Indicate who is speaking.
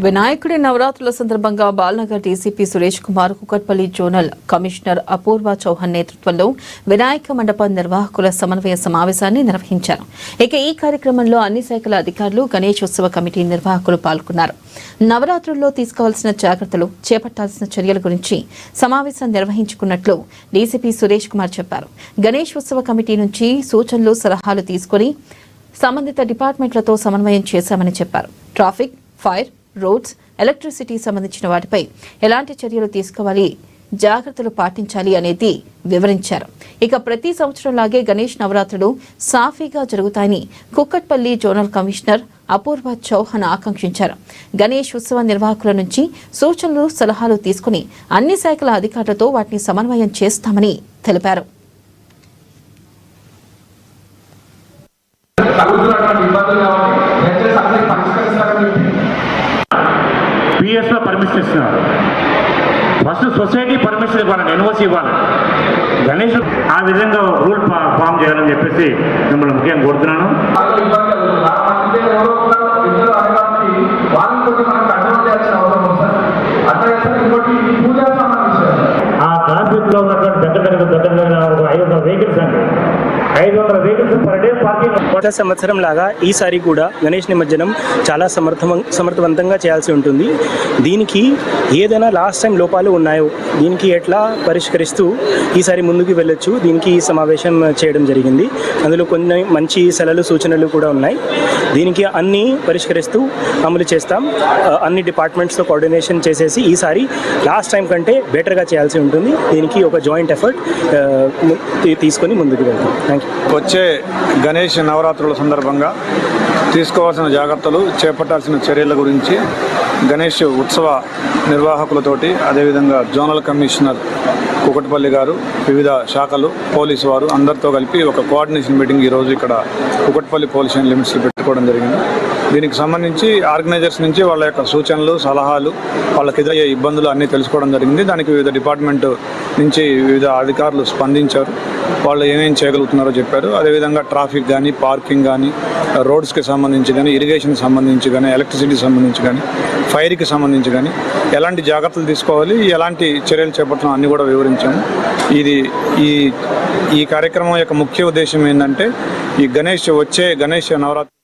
Speaker 1: వినాయకుడి నవరాత్రుల సందర్భంగా Balanagar DCP Suresh Kumar, Kukatpally zonal commissioner Apoorva Chauhan నేతృత్వంలో వినాయక మండప నిర్వాహకుల సమన్వయ సమావేశాన్ని నిర్వహించారు. ఇక ఈ కార్యక్రమంలో అన్ని శాఖల అధికారులు, గణేష్ ఉత్సవ కమిటీ నిర్వాహకులు పాల్గొన్నారు. నవరాత్రుల్లో తీసుకోవాల్సిన జాగ్రత్తలు, చేపట్టాల్సిన చర్యల గురించి సమావేశం నిర్వహించుకున్నట్లు డీసీపీ సురేష్ కుమార్ చెప్పారు. గణేష్ ఉత్సవ కమిటీ నుంచి సూచనలు, సలహాలు తీసుకుని సంబంధిత డిపార్ట్మెంట్లతో సమన్వయం చేశామని చెప్పారు. ట్రాఫిక్, ఫైర్, రోడ్స్, ఎలక్ట్రిసిటీ సంబంధించిన వాటిపై ఎలాంటి చర్యలు తీసుకోవాలి, జాగ్రత్తలు పాటించాలి అనేది వివరించారు. ఇక ప్రతి సంవత్సరంలాగే గణేష్ నవరాత్రులు సాఫీగా జరుగుతాయని కుక్కట్పల్లి జోనల్ కమిషనర్ అపూర్వ చౌహాన్ ఆకాంక్షించారు. గణేష్ ఉత్సవ నిర్వాహకుల నుంచి సూచనలు, సలహాలు తీసుకుని అన్ని శాఖల అధికారులతో వాటిని సమన్వయం చేస్తామని తెలిపారు.
Speaker 2: పిఎస్లో పర్మిషన్ ఇస్తున్నారు. ఫస్ట్ సొసైటీ పర్మిషన్ ఇవ్వాలండి, ఎన్ఓసి ఇవ్వాలి. గణేష్ ఆ విధంగా రూల్ ఫామ్ చేయాలని చెప్పేసి మిమ్మల్ని ముఖ్యంగా కోరుతున్నాను. ఆ ట్రాఫిక్లో ఉన్నటువంటి దగ్గర 500 వెహికల్స్ అండి, 500 వెహికల్స్ పర్ డే పార్కింగ్.
Speaker 3: గత సంవత్సరం లాగా ఈసారి కూడా గణేష్ నిమజ్జనం చాలా సమర్థవంతంగా చేయాల్సి ఉంటుంది. దీనికి ఏదైనా లాస్ట్ టైం లోపాలు ఉన్నాయో దీనికి ఎట్లా పరిష్కరిస్తూ ఈసారి ముందుకు వెళ్ళొచ్చు, దీనికి ఈ సమావేశం చేయడం జరిగింది. అందులో కొన్ని మంచి సలహాలు, సూచనలు కూడా ఉన్నాయి. దీనికి అన్నీ పరిష్కరిస్తూ అమలు చేస్తాం. అన్ని డిపార్ట్మెంట్స్తో కోఆర్డినేషన్ చేసేసి ఈసారి లాస్ట్ టైం కంటే బెటర్గా చేయాల్సి ఉంటుంది. దీనికి ఒక జాయింట్ ఎఫర్ట్ తీసుకొని ముందుకు వెళ్తాం. Thank you.
Speaker 4: వచ్చే గణేష్ నవరాత్రుల సందర్భంగా తీసుకోవాల్సిన జాగ్రత్తలు, చేపట్టాల్సిన చర్యల గురించి గణేష్ ఉత్సవ నిర్వాహకులతోటి, అదేవిధంగా జోనల్ కమిషనర్ కుకట్పల్లి గారు, వివిధ శాఖలు, పోలీసు వారు అందరితో కలిపి ఒక కోఆర్డినేషన్ మీటింగ్ ఈరోజు ఇక్కడ కుకట్పల్లి పోలీస్ స్టేషన్ లిమిట్స్లో పెట్టుకోవడం జరిగింది. దీనికి సంబంధించి ఆర్గనైజర్స్ నుంచి వాళ్ళ యొక్క సూచనలు, సలహాలు, వాళ్ళకి ఎదురయ్యే ఇబ్బందులు అన్నీ తెలుసుకోవడం జరిగింది. దానికి వివిధ డిపార్ట్మెంట్ నుంచి వివిధ అధికారులు స్పందించారు. వాళ్ళు ఏమేమి చేయగలుగుతున్నారో చెప్పారు. అదేవిధంగా ట్రాఫిక్ కానీ, పార్కింగ్ కానీ, రోడ్స్కి సంబంధించి కానీ, ఇరిగేషన్కి సంబంధించి కానీ, ఎలక్ట్రిసిటీకి సంబంధించి కానీ, ఫైర్కి సంబంధించి కానీ ఎలాంటి జాగ్రత్తలు తీసుకోవాలి, ఎలాంటి చర్యలు చేపట్టడం అన్నీ కూడా వివరించాము. ఈ కార్యక్రమం యొక్క ముఖ్య ఉద్దేశం ఏంటంటే, ఈ గణేష్ నవరాత్రి